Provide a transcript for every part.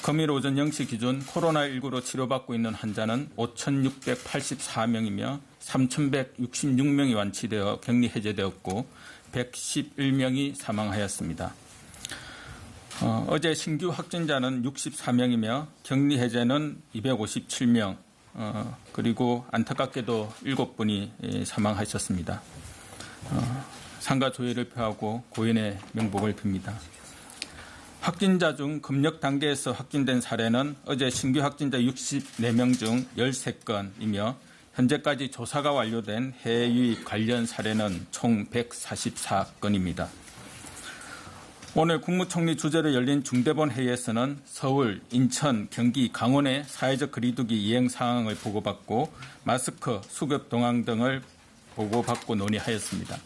금일 오전 0시 기준 코로나19로 치료받고 있는 환자는 5,684명이며 3,166명이 완치되어 격리 해제되었고 111명이 사망하였습니다. 어제 신규 확진자는 64명이며 격리 해제는 257명, 그리고 안타깝게도 7분이 사망하셨습니다. 상가 조의를 표하고 고인의 명복을 빕니다. 확진자 중 검역 단계에서 확진된 사례는 어제 신규 확진자 64명 중 13건이며 현재까지 조사가 완료된 해외 유입 관련 사례는 총 144건입니다. 오늘 국무총리 주재로 열린 중대본 회의에서는 서울, 인천, 경기, 강원의 사회적 거리두기 이행 상황을 보고받고 마스크, 수급 동향 등을 보고받고 논의하였습니다.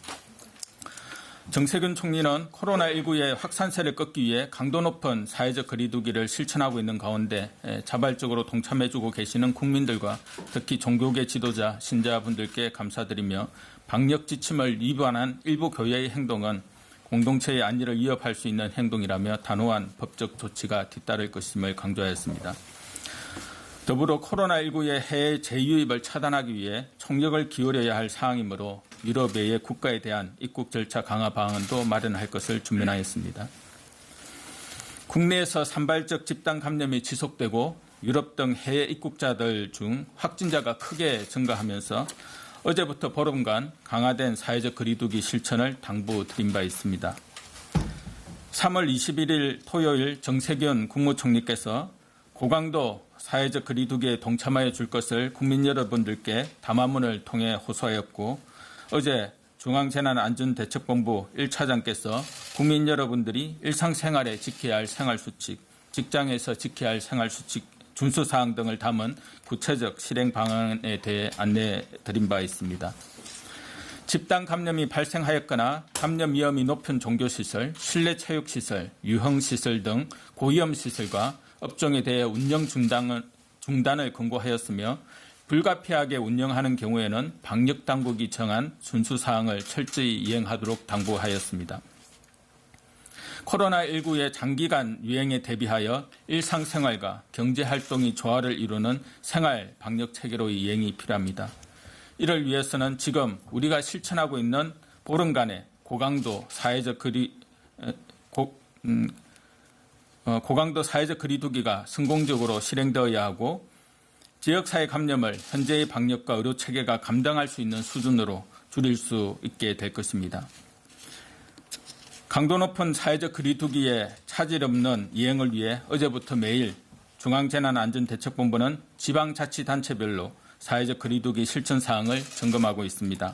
정세균 총리는 코로나19의 확산세를 꺾기 위해 강도 높은 사회적 거리두기를 실천하고 있는 가운데 자발적으로 동참해주고 계시는 국민들과 특히 종교계 지도자, 신자분들께 감사드리며 방역 지침을 위반한 일부 교회의 행동은 공동체의 안위를 위협할 수 있는 행동이라며 단호한 법적 조치가 뒤따를 것임을 강조하였습니다. 더불어 코로나19의 해외 재유입을 차단하기 위해 총력을 기울여야 할 사항이므로 유럽 외의 국가에 대한 입국 절차 강화 방안도 마련할 것을 주문하였습니다. 국내에서 산발적 집단 감염이 지속되고 유럽 등 해외 입국자들 중 확진자가 크게 증가하면서 어제부터 보름간 강화된 사회적 거리두기 실천을 당부드린 바 있습니다. 3월 21일 토요일 정세균 국무총리께서 고강도 사회적 거리두기에 동참하여 줄 것을 국민 여러분들께 담화문을 통해 호소하였고 어제 중앙재난안전대책본부 1차장께서 국민 여러분들이 일상생활에 지켜야 할 생활수칙, 직장에서 지켜야 할 생활수칙 준수사항 등을 담은 구체적 실행 방안에 대해 안내해 드린 바 있습니다. 집단 감염이 발생하였거나 감염 위험이 높은 종교시설, 실내체육시설, 유흥시설 등 고위험시설과 업종에 대해 운영 중단을 권고하였으며 불가피하게 운영하는 경우에는 방역당국이 정한 순수사항을 철저히 이행하도록 당부하였습니다. 코로나19의 장기간 유행에 대비하여 일상생활과 경제활동이 조화를 이루는 생활 방역체계로의 이행이 필요합니다. 이를 위해서는 지금 우리가 실천하고 있는 보름간의 고강도 사회적 거리두기가 성공적으로 실행되어야 하고 지역사회 감염을 현재의 방역과 의료체계가 감당할 수 있는 수준으로 줄일 수 있게 될 것입니다. 강도 높은 사회적 거리두기에 차질 없는 이행을 위해 어제부터 매일 중앙재난안전대책본부는 지방자치단체별로 사회적 거리두기 실천사항을 점검하고 있습니다.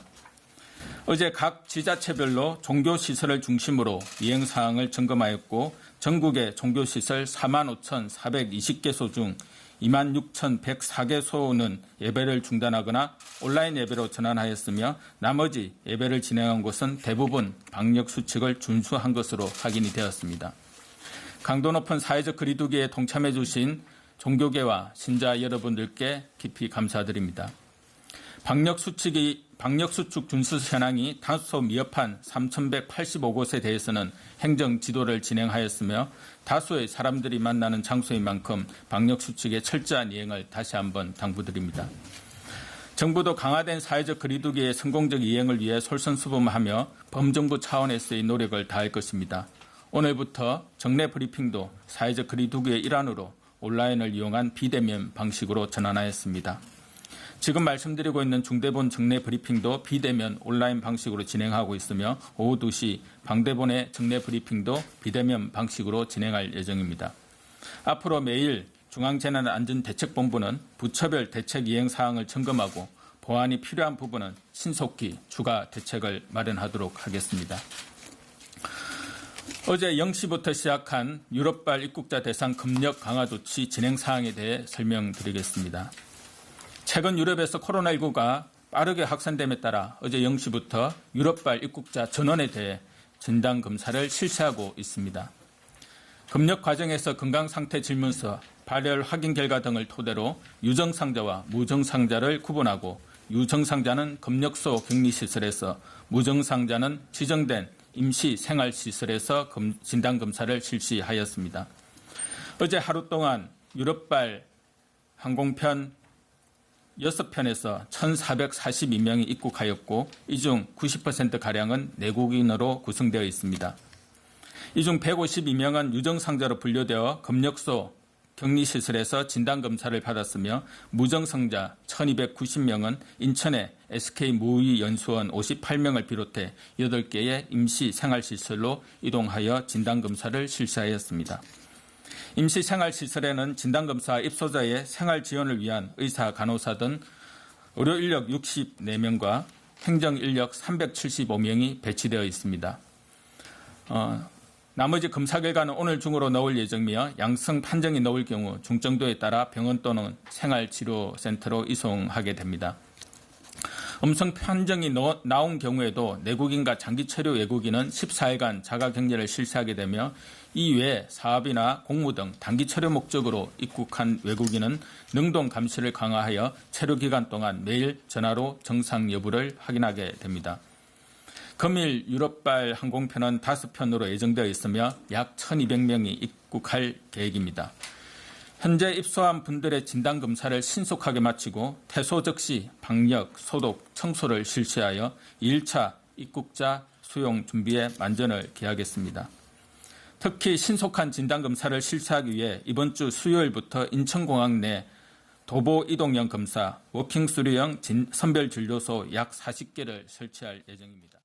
어제 각 지자체별로 종교시설을 중심으로 이행사항을 점검하였고 전국의 종교시설 45,420개소 중 26,104개소는 예배를 중단하거나 온라인 예배로 전환하였으며 나머지 예배를 진행한 곳은 대부분 방역수칙을 준수한 것으로 확인이 되었습니다. 강도 높은 사회적 거리두기에 동참해 주신 종교계와 신자 여러분들께 깊이 감사드립니다. 방역수칙 준수 현황이 다소 미흡한 3,185곳에 대해서는 행정 지도를 진행하였으며 다수의 사람들이 만나는 장소인 만큼 방역수칙의 철저한 이행을 다시 한번 당부드립니다. 정부도 강화된 사회적 거리두기의 성공적 이행을 위해 솔선수범하며 범정부 차원에서의 노력을 다할 것입니다. 오늘부터 정례 브리핑도 사회적 거리두기의 일환으로 온라인을 이용한 비대면 방식으로 전환하였습니다. 지금 말씀드리고 있는 중대본 정례 브리핑도 비대면 온라인 방식으로 진행하고 있으며 오후 2시 방대본의 정례 브리핑도 비대면 방식으로 진행할 예정입니다. 앞으로 매일 중앙재난안전대책본부는 부처별 대책 이행 사항을 점검하고 보완이 필요한 부분은 신속히 추가 대책을 마련하도록 하겠습니다. 어제 0시부터 시작한 유럽발 입국자 대상 검역 강화 조치 진행 사항에 대해 설명드리겠습니다. 최근 유럽에서 코로나19가 빠르게 확산됨에 따라 어제 0시부터 유럽발 입국자 전원에 대해 진단검사를 실시하고 있습니다. 검역 과정에서 건강상태 질문서, 발열 확인 결과 등을 토대로 유증상자와 무증상자를 구분하고 유증상자는 검역소 격리시설에서, 무증상자는 지정된 임시생활시설에서 진단검사를 실시하였습니다. 어제 하루 동안 유럽발 항공편 6편에서 1,442명이 입국하였고 이 중 90%가량은 내국인으로 구성되어 있습니다. 이 중 152명은 유증상자로 분류되어 검역소 격리시설에서 진단검사를 받았으며 무증상자 1,290명은 인천의 SK 무의연수원 58명을 비롯해 8개의 임시생활시설로 이동하여 진단검사를 실시하였습니다. 임시생활시설에는 진단검사 입소자의 생활지원을 위한 의사, 간호사 등 의료인력 64명과 행정인력 375명이 배치되어 있습니다. 나머지 검사 결과는 오늘 중으로 나올 예정이며 양성 판정이 나올 경우 중정도에 따라 병원 또는 생활치료센터로 이송하게 됩니다. 음성 판정이 나온 경우에도 내국인과 장기체류 외국인은 14일간 자가격리를 실시하게 되며 이외에 사업이나 공무 등 단기체류 목적으로 입국한 외국인은 능동 감시를 강화하여 체류 기간 동안 매일 전화로 정상 여부를 확인하게 됩니다. 금일 유럽발 항공편은 5편으로 예정되어 있으며 약 1,200명이 입국할 계획입니다. 현재 입소한 분들의 진단검사를 신속하게 마치고 퇴소 즉시 방역, 소독, 청소를 실시하여 2일차 입국자 수용 준비에 만전을 기하겠습니다. 특히 신속한 진단검사를 실시하기 위해 이번 주 수요일부터 인천공항 내 도보 이동형 검사, 워킹 스루형 선별진료소 약 40개를 설치할 예정입니다.